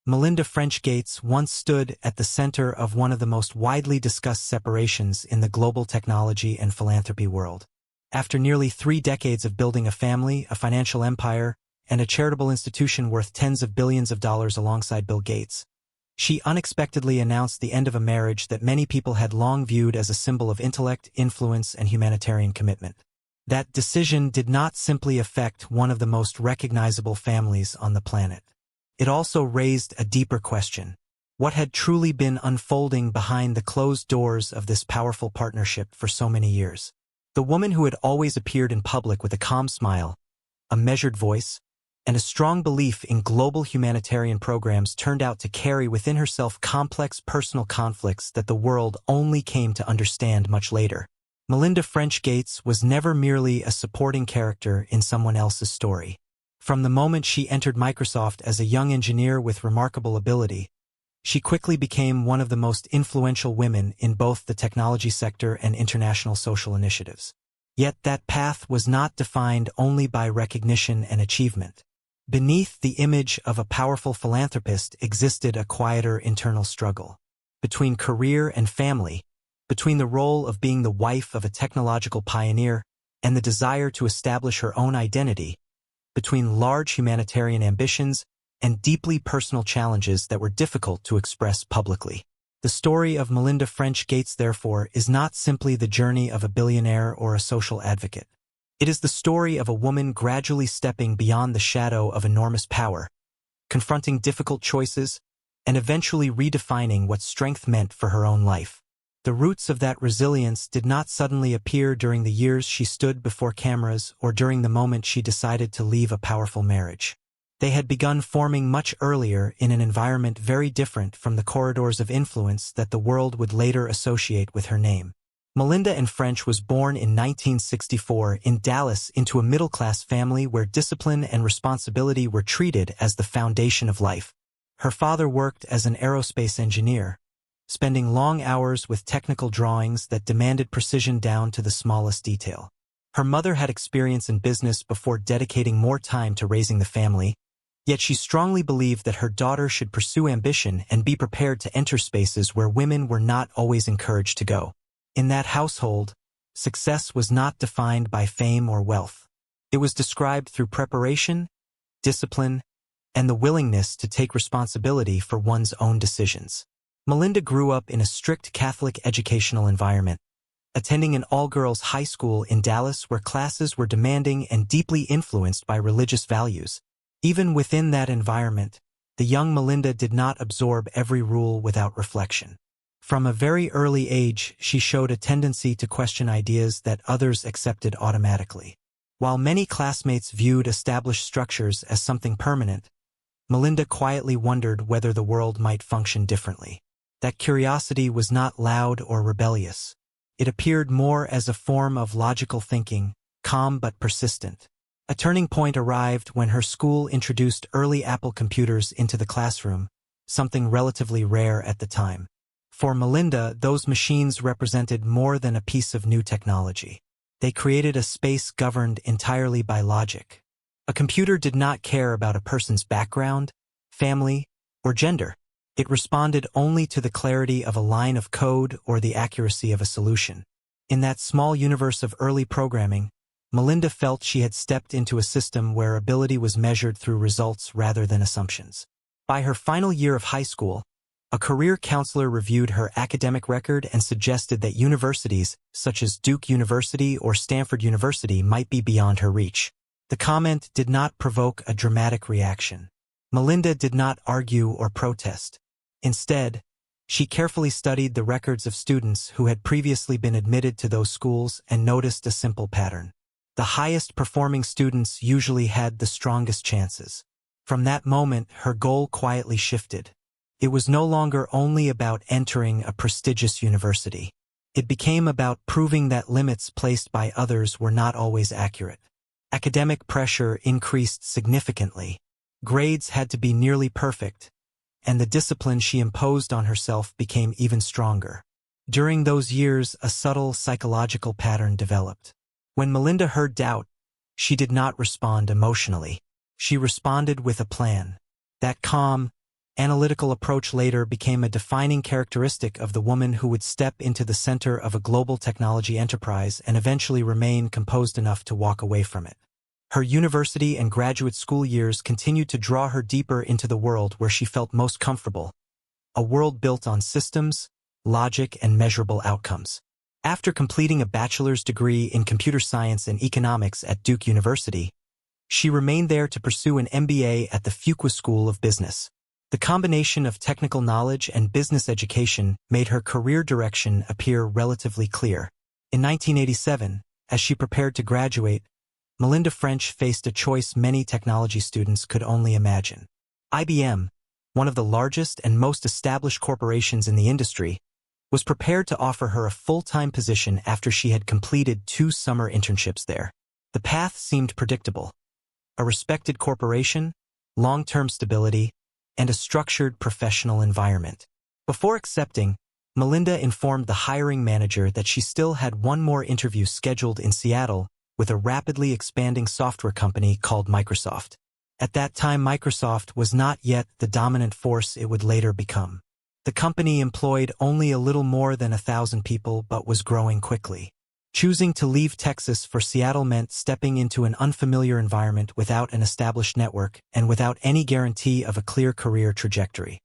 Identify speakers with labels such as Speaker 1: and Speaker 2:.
Speaker 1: Melinda French Gates once stood at the center of one of the most widely discussed separations in the global technology and philanthropy world. After nearly 3 decades of building a family, a financial empire, and a charitable institution worth tens of billions of dollars alongside Bill Gates, she unexpectedly announced the end of a marriage that many people had long viewed as a symbol of intellect, influence, and humanitarian commitment. That decision did not simply affect one of the most recognizable families on the planet. It also raised a deeper question. What had truly been unfolding behind the closed doors of this powerful partnership for so many years? The woman who had always appeared in public with a calm smile, a measured voice, and a strong belief in global humanitarian programs turned out to carry within herself complex personal conflicts that the world only came to understand much later. Melinda French Gates was never merely a supporting character in someone else's story. From the moment she entered Microsoft as a young engineer with remarkable ability, she quickly became one of the most influential women in both the technology sector and international social initiatives. Yet that path was not defined only by recognition and achievement. Beneath the image of a powerful philanthropist existed a quieter internal struggle. Between career and family, between the role of being the wife of a technological pioneer and the desire to establish her own identity, between large humanitarian ambitions and deeply personal challenges that were difficult to express publicly. The story of Melinda French Gates, therefore, is not simply the journey of a billionaire or a social advocate. It is the story of a woman gradually stepping beyond the shadow of enormous power, confronting difficult choices, and eventually redefining what strength meant for her own life. The roots of that resilience did not suddenly appear during the years she stood before cameras or during the moment she decided to leave a powerful marriage. They had begun forming much earlier in an environment very different from the corridors of influence that the world would later associate with her name. Melinda French was born in 1964 in Dallas into a middle-class family where discipline and responsibility were treated as the foundation of life. Her father worked as an aerospace engineer, spending long hours with technical drawings that demanded precision down to the smallest detail. Her mother had experience in business before dedicating more time to raising the family, yet she strongly believed that her daughter should pursue ambition and be prepared to enter spaces where women were not always encouraged to go. In that household, success was not defined by fame or wealth. It was described through preparation, discipline, and the willingness to take responsibility for one's own decisions. Melinda grew up in a strict Catholic educational environment, attending an all-girls high school in Dallas where classes were demanding and deeply influenced by religious values. Even within that environment, the young Melinda did not absorb every rule without reflection. From a very early age, she showed a tendency to question ideas that others accepted automatically. While many classmates viewed established structures as something permanent, Melinda quietly wondered whether the world might function differently. That curiosity was not loud or rebellious. It appeared more as a form of logical thinking, calm but persistent. A turning point arrived when her school introduced early Apple computers into the classroom, something relatively rare at the time. For Melinda, those machines represented more than a piece of new technology. They created a space governed entirely by logic. A computer did not care about a person's background, family, or gender. It responded only to the clarity of a line of code or the accuracy of a solution. In that small universe of early programming, Melinda felt she had stepped into a system where ability was measured through results rather than assumptions. By her final year of high school, a career counselor reviewed her academic record and suggested that universities, such as Duke University or Stanford University, might be beyond her reach. The comment did not provoke a dramatic reaction. Melinda did not argue or protest. Instead, she carefully studied the records of students who had previously been admitted to those schools and noticed a simple pattern. The highest-performing students usually had the strongest chances. From that moment, her goal quietly shifted. It was no longer only about entering a prestigious university. It became about proving that limits placed by others were not always accurate. Academic pressure increased significantly. Grades had to be nearly perfect, and the discipline she imposed on herself became even stronger. During those years, a subtle psychological pattern developed. When Melinda heard doubt, she did not respond emotionally. She responded with a plan. That calm, analytical approach later became a defining characteristic of the woman who would step into the center of a global technology enterprise and eventually remain composed enough to walk away from it. Her university and graduate school years continued to draw her deeper into the world where she felt most comfortable, a world built on systems, logic, and measurable outcomes. After completing a bachelor's degree in computer science and economics at Duke University, she remained there to pursue an MBA at the Fuqua School of Business. The combination of technical knowledge and business education made her career direction appear relatively clear. In 1987, as she prepared to graduate, Melinda French faced a choice many technology students could only imagine. IBM, one of the largest and most established corporations in the industry, was prepared to offer her a full-time position after she had completed 2 summer internships there. The path seemed predictable: a respected corporation, long-term stability, and a structured professional environment. Before accepting, Melinda informed the hiring manager that she still had one more interview scheduled in Seattle with a rapidly expanding software company called Microsoft. At that time, Microsoft was not yet the dominant force it would later become. The company employed only a little more than 1,000 people but was growing quickly. Choosing to leave Texas for Seattle meant stepping into an unfamiliar environment without an established network and without any guarantee of a clear career trajectory.